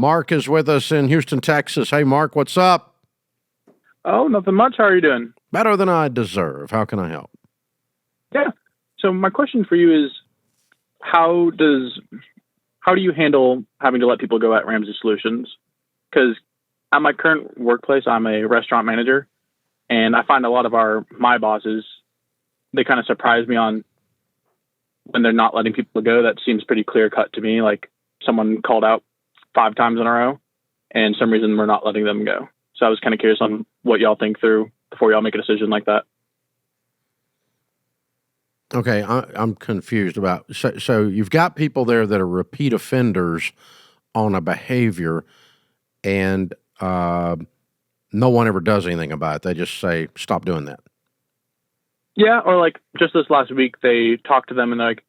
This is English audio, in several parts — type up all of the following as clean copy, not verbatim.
Mark is with us in Houston, Texas. Hey, Mark, what's up? Oh, nothing much. How are you doing? Better than I deserve. How can I help? Yeah. So my question for you is, how do you handle having to let people go at Ramsey Solutions? Because at my current workplace, I'm a restaurant manager, and I find a lot of my bosses, they kind of surprise me on when they're not letting people go. That seems pretty clear cut to me. Like someone called out 5 times in a row, and some reason we're not letting them go. So I was kind of curious on what y'all think through before y'all make a decision like that. Okay, I'm confused about, so you've got people there that are repeat offenders on a behavior, and no one ever does anything about it. They just say, stop doing that. Yeah, or like just this last week, they talked to them and they're like,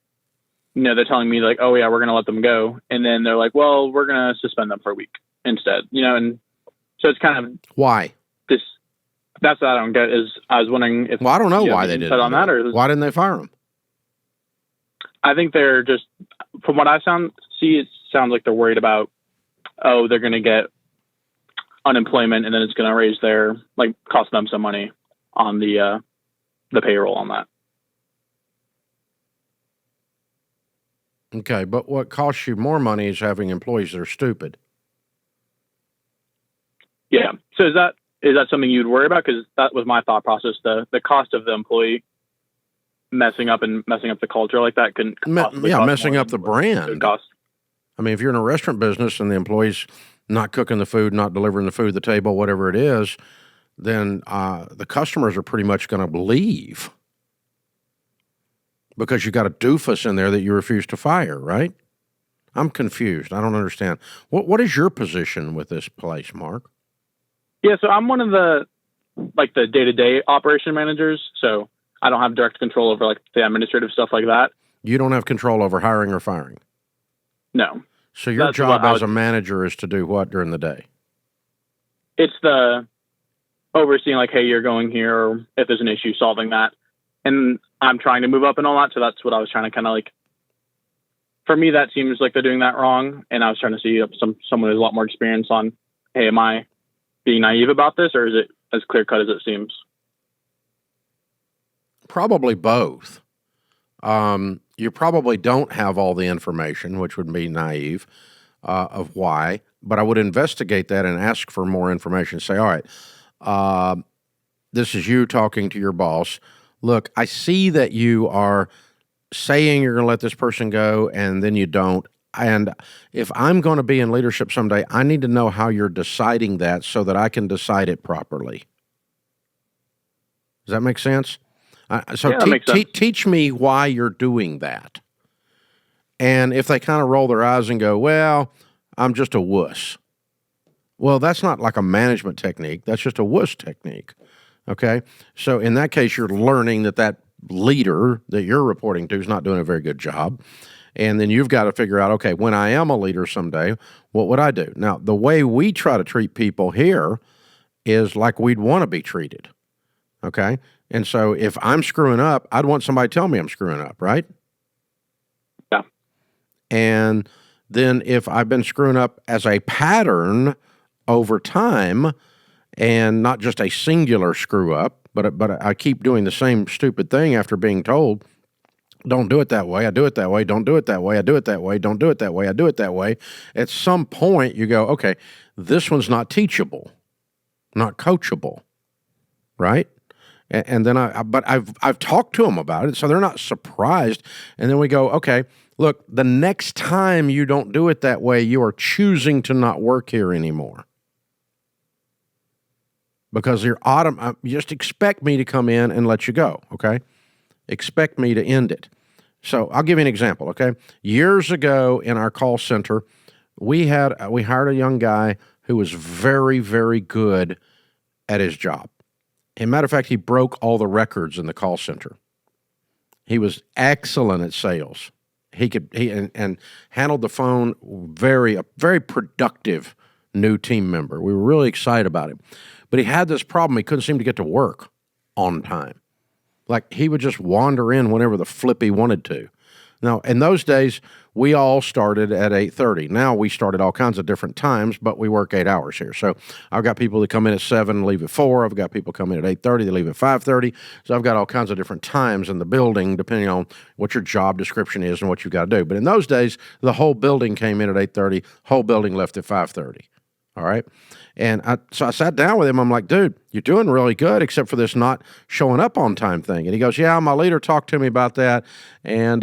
they're telling me like, oh yeah, we're going to let them go. And then they're like, well, we're going to suspend them for a week instead, and so it's kind of why this. That's what I don't get. Is I was wondering if I don't know why they did on that, or why didn't they fire them? I think they're just, from what I see, it sounds like they're worried about, they're going to get unemployment and then it's going to raise cost them some money on the payroll on that. Okay, but what costs you more money is having employees that are stupid. Yeah. So is that something you'd worry about? Because that was my thought process. The cost of the employee messing up the culture like that can messing up the brand. Cost. I mean, if you're in a restaurant business and the employee's not cooking the food, not delivering the food to the table, whatever it is, then the customers are pretty much going to leave because you got a doofus in there that you refuse to fire, right? I'm confused. I don't understand. What is your position with this place, Mark? Yeah, so I'm one of the day-to-day operation managers, so I don't have direct control over the administrative stuff like that. You don't have control over hiring or firing? No. So your job as a manager is to do what during the day? It's the overseeing, hey, you're going here, or if there's an issue, solving that. And I'm trying to move up and all that, so that's what I was trying to for me, that seems like they're doing that wrong, and I was trying to see someone who's a lot more experience on, hey, am I being naive about this, or is it as clear-cut as it seems? Probably both. You probably don't have all the information, which would be naive, of why, but I would investigate that and ask for more information. Say, all right, this is you talking to your boss. Look, I see that you are saying you're going to let this person go and then you don't. And if I'm going to be in leadership someday, I need to know how you're deciding that so that I can decide it properly. Does that make sense? Teach me why you're doing that. And if they kind of roll their eyes and go, well, I'm just a wuss. Well, that's not like a management technique. That's just a wuss technique. Okay? So in that case, you're learning that leader that you're reporting to is not doing a very good job. And then you've got to figure out, okay, when I am a leader someday, what would I do? Now, the way we try to treat people here is like we'd want to be treated. Okay? And so if I'm screwing up, I'd want somebody to tell me I'm screwing up, right? Yeah. And then if I've been screwing up as a pattern over time and not just a singular screw up, but I keep doing the same stupid thing after being told, don't do it that way, I do it that way, don't do it that way, I do it that way, don't do it that way, I do it that way. At some point you go, okay, this one's not teachable, not coachable, right? And then I've talked to them about it, so they're not surprised. And then we go, okay, look, the next time you don't do it that way, you are choosing to not work here anymore. Because you just expect me to come in and let you go, okay? Expect me to end it. So I'll give you an example, okay? Years ago in our call center, we hired a young guy who was very, very good at his job. As a matter of fact, he broke all the records in the call center. He was excellent at sales. He handled the phone a very productive new team member. We were really excited about him. But he had this problem. He couldn't seem to get to work on time. Like he would just wander in whenever the flip he wanted to. Now, in those days, we all started at 8:30. Now we start at all kinds of different times, but we work 8 hours here. So I've got people that come in at 7, leave at 4. I've got people come in at 8:30, they leave at 5:30. So I've got all kinds of different times in the building, depending on what your job description is and what you've got to do. But in those days, the whole building came in at 8:30, whole building left at 5:30. All right. And so I sat down with him. I'm like, dude, you're doing really good, except for this not showing up on time thing. And he goes, yeah, my leader talked to me about that. And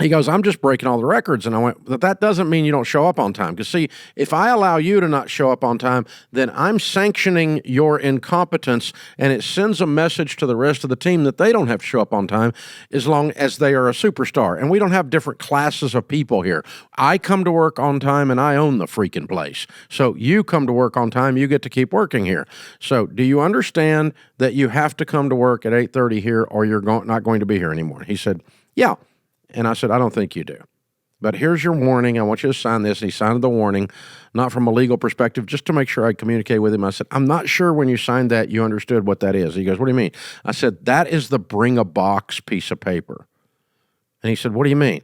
he goes, I'm just breaking all the records. And I went, but that doesn't mean you don't show up on time. Because see, if I allow you to not show up on time, then I'm sanctioning your incompetence, and it sends a message to the rest of the team that they don't have to show up on time as long as they are a superstar. And we don't have different classes of people here. I come to work on time, and I own the freaking place. So you come to work on time, you get to keep working here. So do you understand that you have to come to work at 8:30 here, or you're not going to be here anymore? He said, yeah. And I said, I don't think you do. But here's your warning. I want you to sign this. And he signed the warning, not from a legal perspective, just to make sure I communicate with him. I said, I'm not sure when you signed that you understood what that is. He goes, what do you mean? I said, that is the bring a box piece of paper. And he said, what do you mean?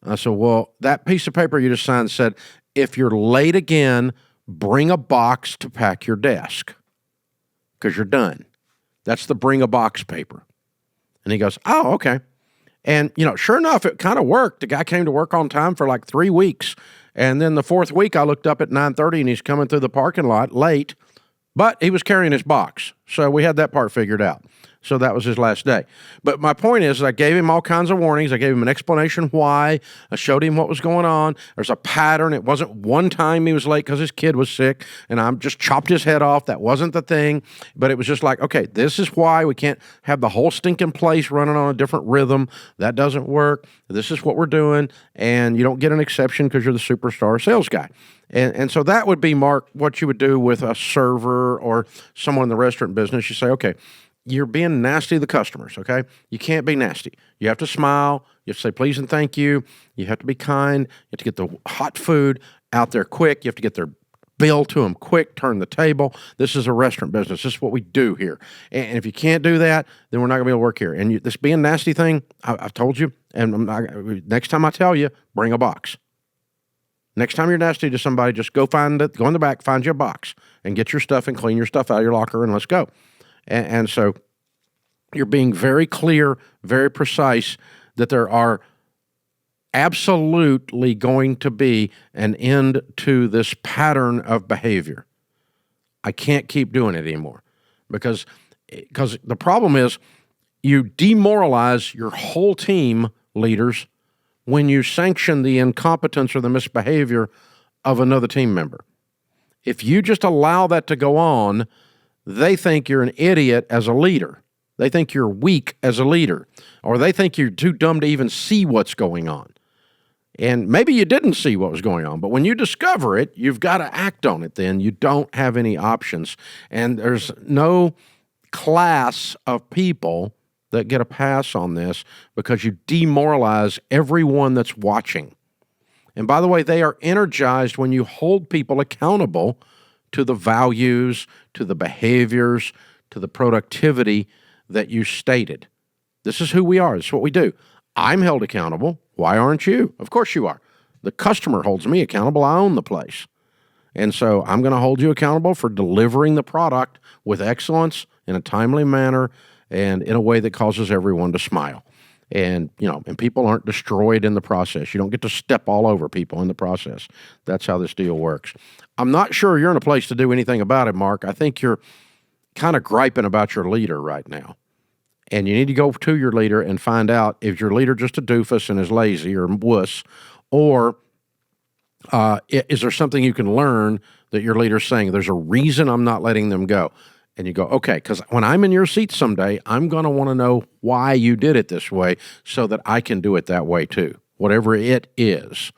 I said, well, that piece of paper you just signed said, if you're late again, bring a box to pack your desk because you're done. That's the bring a box paper. And he goes, oh, okay. And, sure enough, it kind of worked. The guy came to work on time for like 3 weeks. And then the 4th week, I looked up at 9:30 and he's coming through the parking lot late, but he was carrying his box. So we had that part figured out. So that was his last day. But my point is, I gave him all kinds of warnings. I gave him an explanation why. I showed him what was going on. There's a pattern. It wasn't one time he was late because his kid was sick, and I just chopped his head off. That wasn't the thing. But it was just like, okay, this is why we can't have the whole stinking place running on a different rhythm. That doesn't work. This is what we're doing, and you don't get an exception because you're the superstar sales guy. And so that would be, Mark, what you would do with a server or someone in the restaurant business. You say, okay, you're being nasty to the customers, okay? You can't be nasty. You have to smile. You have to say please and thank you. You have to be kind. You have to get the hot food out there quick. You have to get their bill to them quick, turn the table. This is a restaurant business. This is what we do here. And if you can't do that, then we're not going to be able to work here. And this being nasty thing, I've told you, and next time I tell you, bring a box. Next time you're nasty to somebody, just go in the back, find you a box, and get your stuff and clean your stuff out of your locker, and let's go. And so you're being very clear, very precise that there are absolutely going to be an end to this pattern of behavior. I can't keep doing it anymore because the problem is you demoralize your whole team, leaders, when you sanction the incompetence or the misbehavior of another team member. If you just allow that to go on, they think you're an idiot as a leader. They think you're weak as a leader, or they think you're too dumb to even see what's going on. And maybe you didn't see what was going on, but when you discover it, you've got to act on it then. You don't have any options. And there's no class of people that get a pass on this because you demoralize everyone that's watching. And by the way, they are energized when you hold people accountable to the values, to the behaviors, to the productivity that you stated. This is who we are. This is what we do. I'm held accountable. Why aren't you? Of course you are. The customer holds me accountable. I own the place. And so I'm going to hold you accountable for delivering the product with excellence in a timely manner and in a way that causes everyone to smile. And, and people aren't destroyed in the process. You don't get to step all over people in the process. That's how this deal works. I'm not sure you're in a place to do anything about it, Mark. I think you're kind of griping about your leader right now. And you need to go to your leader and find out if your leader just a doofus and is lazy or wuss, or is there something you can learn that your leader's saying, there's a reason I'm not letting them go. And you go, okay, because when I'm in your seat someday, I'm going to want to know why you did it this way so that I can do it that way too, whatever it is.